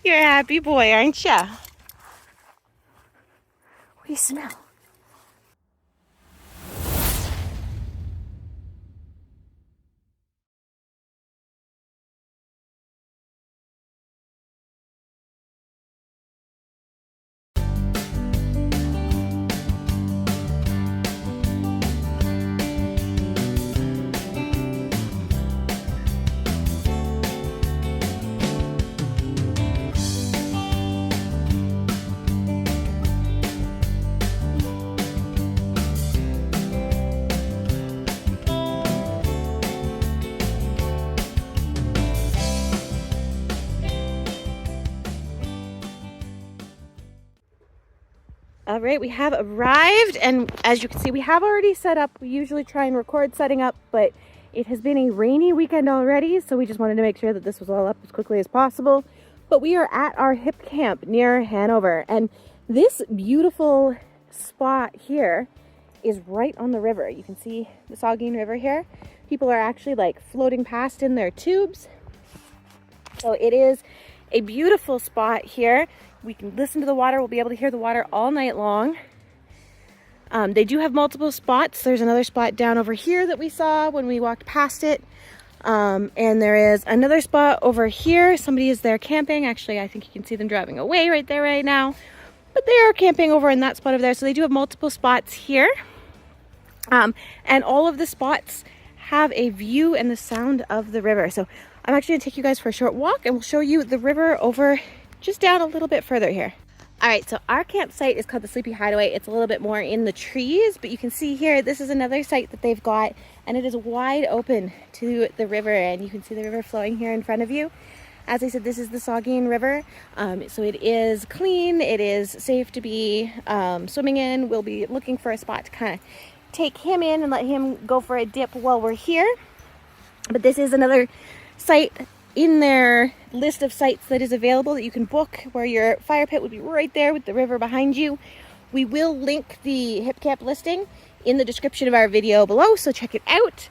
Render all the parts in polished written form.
You're a happy boy, aren't ya? What do you smell? All right, we have arrived, and as you can see, we have already set up. We usually try and record setting up, but it has been a rainy weekend already, so we just wanted to make sure that this was all up as quickly as possible. But we are at our HipCamp near Hanover, and this beautiful spot here is right on the river. You can see the Saugeen River here. People are actually like floating past in their tubes. So it is a beautiful spot here. We can listen to the water. We'll be able to hear the water all night long. They do have multiple spots. There's another spot down over here that we saw when we walked past it. And there is another spot over here. Somebody is there camping. Actually, I think you can see them driving away right there right now. But they are camping over in that spot over there. So they do have multiple spots here. And all of the spots have a view and the sound of the river. So I'm actually going to take you guys for a short walk, and we'll show you the river over just down a little bit further here. All right, so our campsite is called the Sleepy Hideaway. It's a little bit more in the trees, but you can see here, this is another site that they've got, and it is wide open to the river, and you can see the river flowing here in front of you. As I said, this is the Saugeen River, so it is clean, it is safe to be swimming in. We'll be looking for a spot to kind of take him in and let him go for a dip while we're here. But this is another site in their list of sites that is available that you can book, where your fire pit would be right there with the river behind you. We will link the HipCamp listing in the description of our video below, so check it out.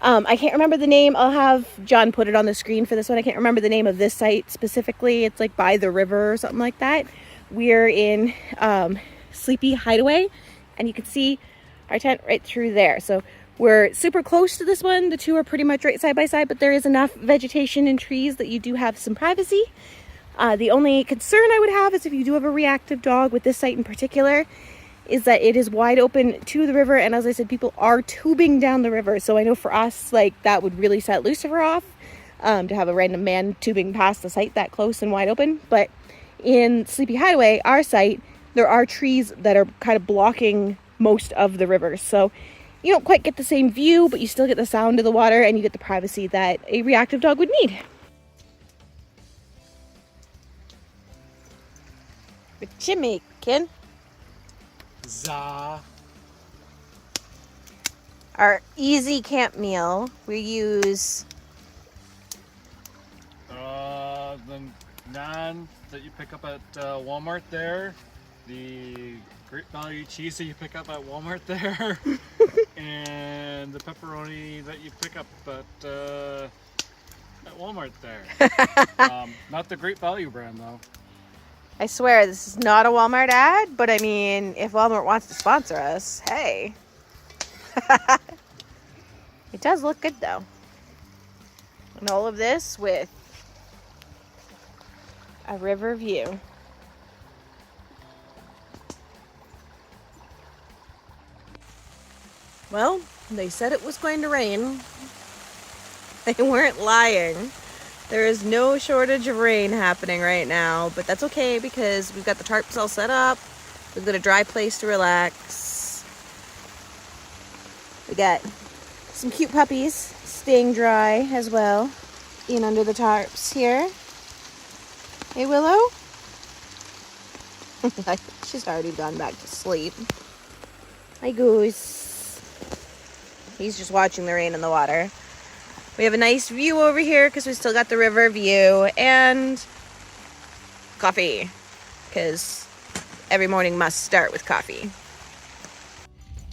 I can't remember the name. I'll have John put it on the screen for this one. I can't remember the name of this site specifically. It's like by the river or something like that. We're in Sleepy Hideaway, and you can see our tent right through there. So we're super close to this one. The two are pretty much right side by side, but there is enough vegetation and trees that you do have some privacy. The only concern I would have is if you do have a reactive dog with this site in particular, is that it is wide open to the river. And as I said, people are tubing down the river. So I know for us, like, that would really set Lucifer off, to have a random man tubing past the site that close and wide open. But in Sleepy Hideaway, our site, there are trees that are kind of blocking most of the river. So you don't quite get the same view, but you still get the sound of the water, and you get the privacy that a reactive dog would need. What you making? Za. Our easy camp meal, we use the naan that you pick up at Walmart there, the great value cheese that you pick up at Walmart there, and the pepperoni that you pick up at Walmart there. Not the great value brand though. I swear this is not a Walmart ad, but I mean, if Walmart wants to sponsor us, hey. It does look good though. And all of this with a river view. Well, they said it was going to rain. They weren't lying. There is no shortage of rain happening right now, but that's okay because we've got the tarps all set up. We've got a dry place to relax. We got some cute puppies staying dry as well in under the tarps here. Hey, Willow? She's already gone back to sleep. Hi, Goose. He's just watching the rain and the water. We have a nice view over here because we still got the river view, and coffee, because every morning must start with coffee.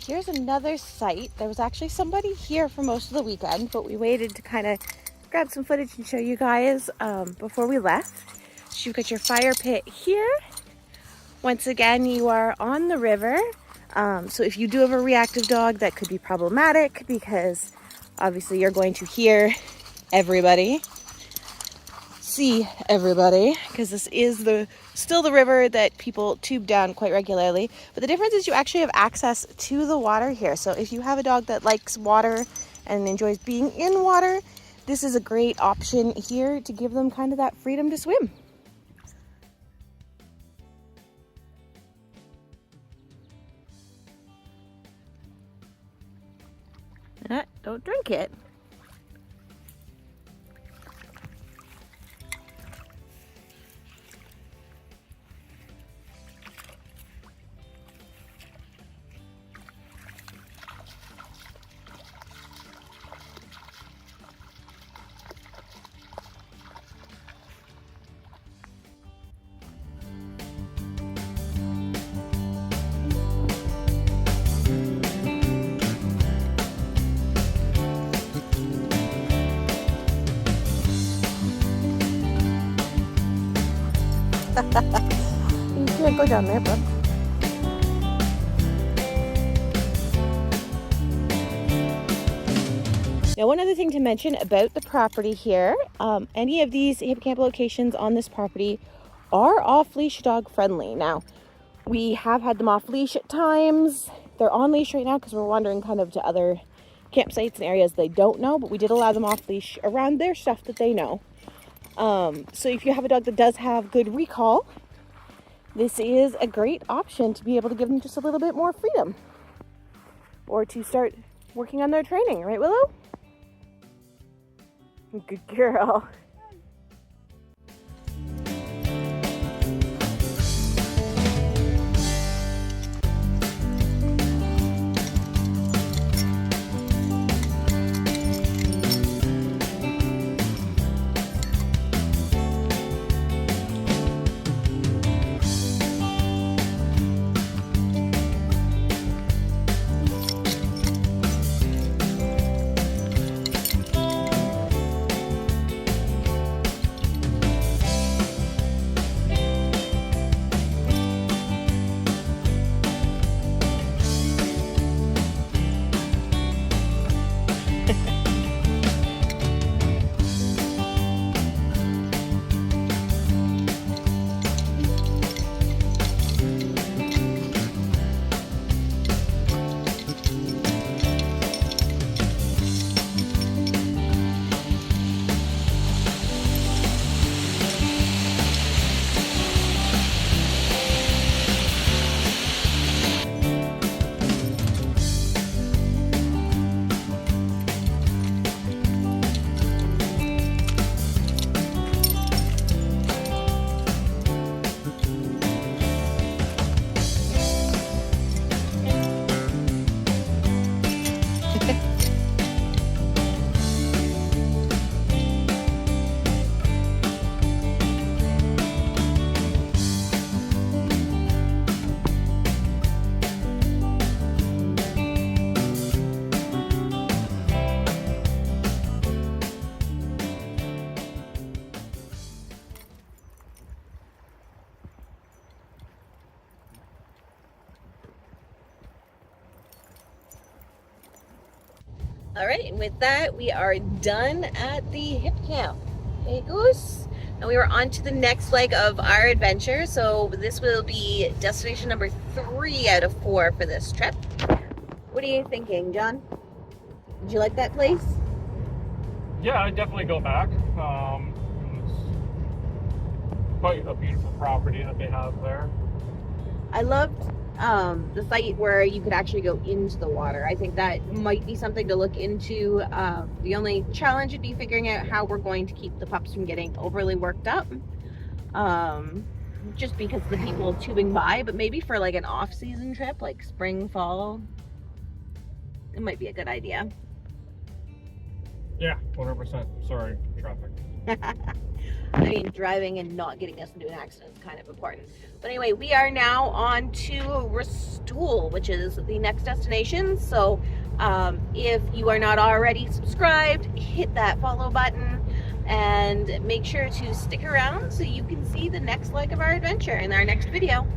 Here's another site. There was actually somebody here for most of the weekend, but we waited to kind of grab some footage and show you guys before we left. So you've got your fire pit here. Once again, you are on the river. So if you do have a reactive dog, that could be problematic because obviously you're going to hear everybody, see everybody, because this is still the river that people tube down quite regularly. But the difference is you actually have access to the water here. So if you have a dog that likes water and enjoys being in water, this is a great option here to give them kind of that freedom to swim. Don't drink it. You can't go down there, bro. Now, one other thing to mention about the property here, any of these HipCamp locations on this property are off-leash dog friendly. Now, we have had them off-leash at times. They're on leash right now because we're wandering kind of to other campsites and areas they don't know, but we did allow them off-leash around their stuff that they know. So if you have a dog that does have good recall, this is a great option to be able to give them just a little bit more freedom or to start working on their training, right, Willow? Good girl. All right, and with that, we are done at the HipCamp. Hey, Goose. And we are on to the next leg of our adventure. So this will be destination number 3 out of 4 for this trip. What are you thinking, John? Did you like that place? Yeah, I'd definitely go back. It's quite a beautiful property that they have there. I loved the site where you could actually go into the water. I think that might be something to look into. The only challenge would be figuring out how we're going to keep the pups from getting overly worked up. Just because of the people tubing by, but maybe for like an off-season trip, like spring, fall, it might be a good idea. Yeah, 100%. Sorry, traffic. I mean, driving and not getting us into an accident is kind of important. But anyway, we are now on to Restool, which is the next destination. So if you are not already subscribed, hit that follow button. And make sure to stick around so you can see the next leg of our adventure in our next video.